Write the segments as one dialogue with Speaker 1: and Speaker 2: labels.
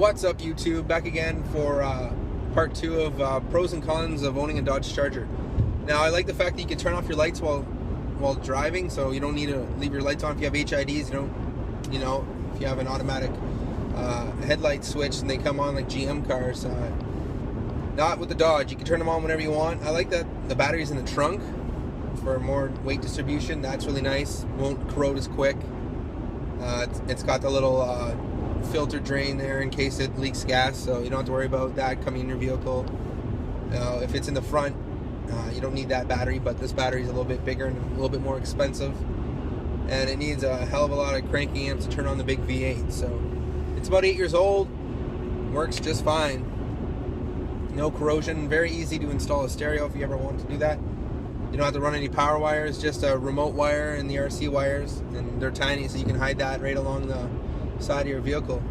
Speaker 1: What's up, YouTube? Back again for part 2 of pros and cons of owning a Dodge Charger. Now, I like the fact that you can turn off your lights while driving, so you don't need to leave your lights on. If you have HIDs, if you have an automatic headlight switch and they come on like GM cars. Not with the Dodge. You can turn them on whenever you want. I like that the battery's in the trunk for more weight distribution. That's really nice. Won't corrode as quick. It's got the little filter drain there in case it leaks gas, so you don't have to worry about that coming in your vehicle. If it's in the front, you don't need that battery, but this battery is a little bit bigger and a little bit more expensive, and it needs a hell of a lot of cranking amps to turn on the big V8. So it's about 8 years old, works just fine, no corrosion, very easy to install a stereo if you ever want to do that. You don't have to run any power wires, just a remote wire and the RC wires, and they're tiny, so you can hide that right along the side of your vehicle.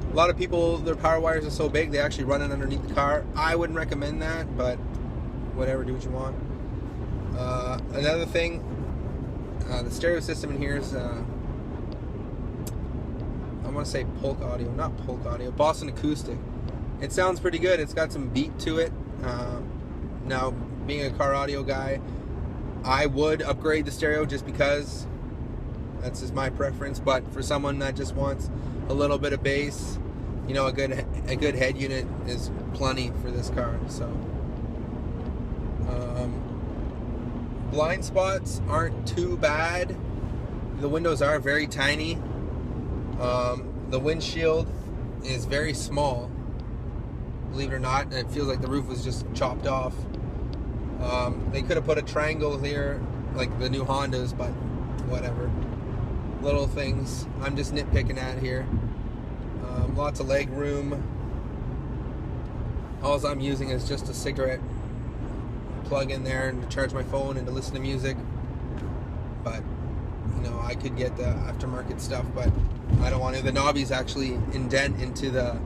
Speaker 1: A lot of people, their power wires are so big they actually run it underneath the car. I wouldn't recommend that, but whatever, do what you want. Another thing, the stereo system in here is I want to say Polk Audio, not Polk Audio, Boston Acoustic. It sounds pretty good. It's got some beat to it. Now, being a car audio guy, I would upgrade the stereo just because that's just my preference. But for someone that just wants a little bit of bass, a good head unit is plenty for this car. So blind spots aren't too bad. The windows are very tiny. The windshield is very small, believe it or not, and it feels like the roof was just chopped off. They could have put a triangle here like the new Hondas, but whatever. Little things I'm just nitpicking at here. Lots of leg room. All I'm using is just a cigarette plug in there and to charge my phone and to listen to music. But I could get the aftermarket stuff, but I don't want to. The knobbies actually indent into the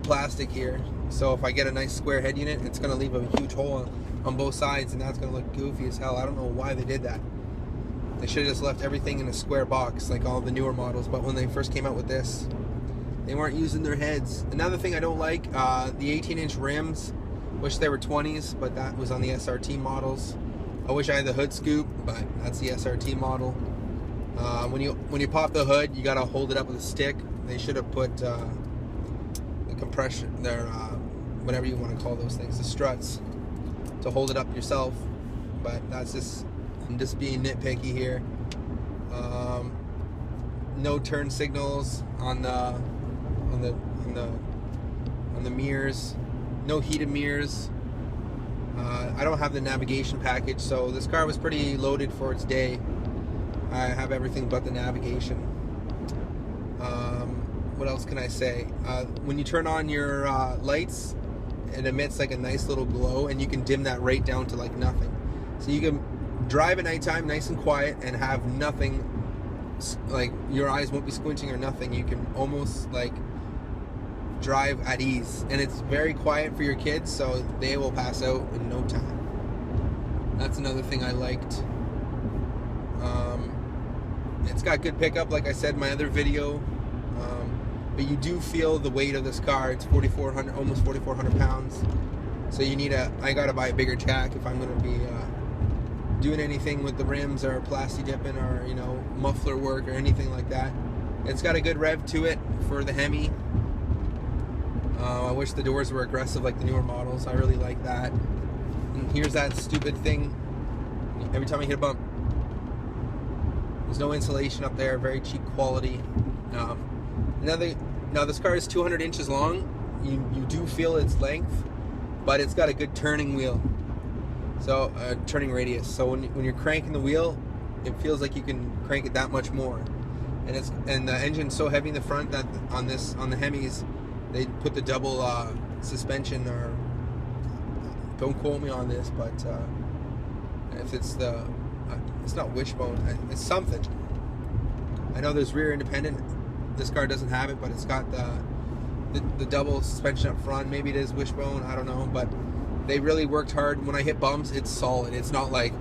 Speaker 1: plastic here, so if I get a nice square head unit, it's going to leave a huge hole on both sides, and that's going to look goofy as hell. I don't know why they did that. They should have just left everything in a square box like all the newer models, but when they first came out with this, they weren't using their heads. Another thing I don't like, the 18-inch rims. Wish they were 20s, but that was on the SRT models. I wish I had the hood scoop, but that's the SRT model. When you pop the hood, you gotta hold it up with a stick. They should have put the compression, their whatever you want to call those things, the struts, to hold it up yourself. But that's just, I'm just being nitpicky here. No turn signals on the mirrors. No heated mirrors. I don't have the navigation package, so this car was pretty loaded for its day. I have everything but the navigation. What else can I say? When you turn on your lights, it emits like a nice little glow, and you can dim that right down to like nothing. So you can drive at nighttime nice and quiet and have nothing, like your eyes won't be squinting or nothing. You can almost like drive at ease, and it's very quiet for your kids, so they will pass out in no time. That's another thing I liked. It's got good pickup, like I said in my other video, but you do feel the weight of this car. It's 4,400, almost 4,400 pounds. So I gotta buy a bigger jack if I'm gonna be doing anything with the rims or plasti dipping or muffler work or anything like that. It's got a good rev to it for the Hemi. I wish the doors were aggressive like the newer models. I really like that. And here's that stupid thing. Every time I hit a bump, there's no insulation up there. Very cheap quality. Now this car is 200 inches long. You do feel its length, but it's got a good turning wheel. So turning radius. So when you're cranking the wheel, it feels like you can crank it that much more. And the engine's so heavy in the front that on the Hemis, they put the double suspension, or don't quote me on this, but if it's it's not wishbone, it's something. I know there's rear independent. This car doesn't have it, but it's got the double suspension up front. Maybe it is wishbone, I don't know, but they really worked hard. When I hit bumps, it's solid. It's not like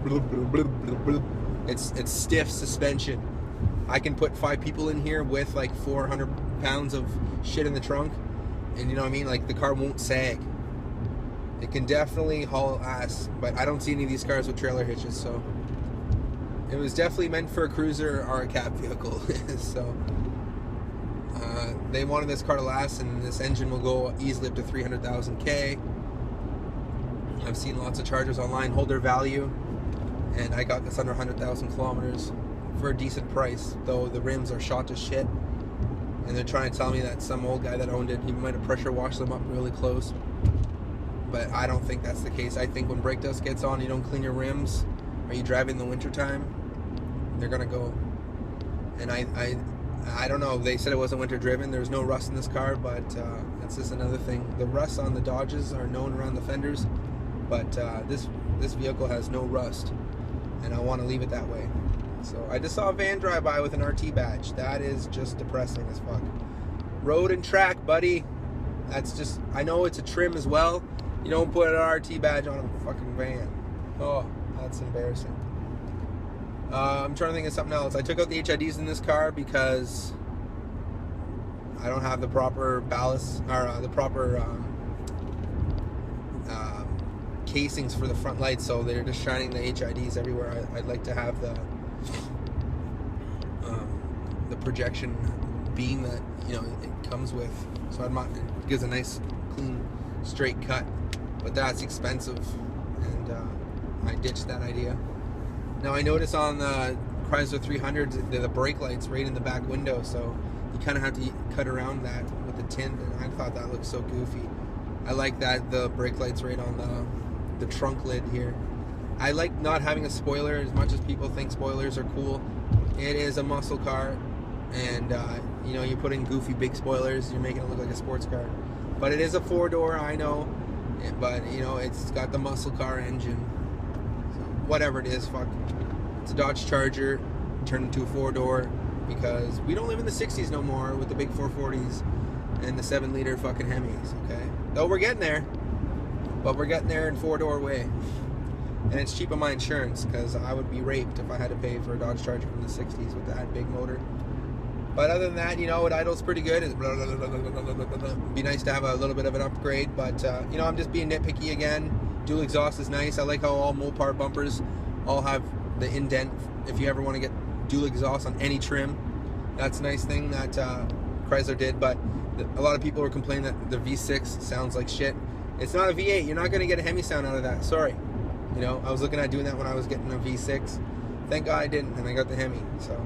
Speaker 1: it's stiff suspension. I can put 5 people in here with like 400 pounds of shit in the trunk, And you know what I mean? Like, the car won't sag. It can definitely haul ass, but I don't see any of these cars with trailer hitches, so it was definitely meant for a cruiser or a cab vehicle. So they wanted this car to last, and this engine will go easily up to 300,000 K. I've seen lots of Chargers online hold their value, and I got this under 100,000 kilometers for a decent price, though the rims are shot to shit. And they're trying to tell me that some old guy that owned it, he might have pressure washed them up really close. But I don't think that's the case. I think when brake dust gets on, you don't clean your rims, or you drive in the wintertime, they're gonna go. And I don't know. They said it wasn't winter driven. There's no rust in this car, but that's just another thing. The rust on the Dodges are known around the fenders, but this vehicle has no rust, and I want to leave it that way. So I just saw a van drive by with an RT badge. That is just depressing as fuck. Road and track, buddy. That's just, I know it's a trim as well. You don't put an RT badge on a fucking van. Oh, that's embarrassing. I'm trying to think of something else. I took out the HIDs in this car because I don't have the proper ballast, or the proper casings for the front lights, so they're just shining the HIDs everywhere. I'd like to have the projection beam that, you know, it comes with, so it gives a nice clean straight cut, but that's expensive, and I ditched that idea. Now I notice on the Chrysler 300s, the brake lights right in the back window, so you kind of have to cut around that with the tint, and I thought that looked so goofy. I like that the brake lights right on the trunk lid here. I like not having a spoiler as much as people think spoilers are cool. It is a muscle car, and you know, you put in goofy big spoilers, you're making it look like a sports car. But it is a 4-door, I know, but you know, it's got the muscle car engine. So whatever it is, fuck. It's a Dodge Charger turned into a 4-door because we don't live in the 60s no more with the big 440s and the 7-liter fucking Hemis, okay? Though we're getting there, but we're getting there in 4-door way. And it's cheap on my insurance because I would be raped if I had to pay for a Dodge Charger from the 60s with that big motor. But other than that, you know, it idles pretty good. It'd be nice to have a little bit of an upgrade, but you know, I'm just being nitpicky again. Dual exhaust is nice. I like how all Mopar bumpers all have the indent. If you ever want to get dual exhaust on any trim, that's a nice thing that Chrysler did. But a lot of people were complaining that the V6 sounds like shit. It's not a V8. You're not going to get a Hemi sound out of that. Sorry. You know, I was looking at doing that when I was getting a V6. Thank God I didn't, and I got the Hemi. So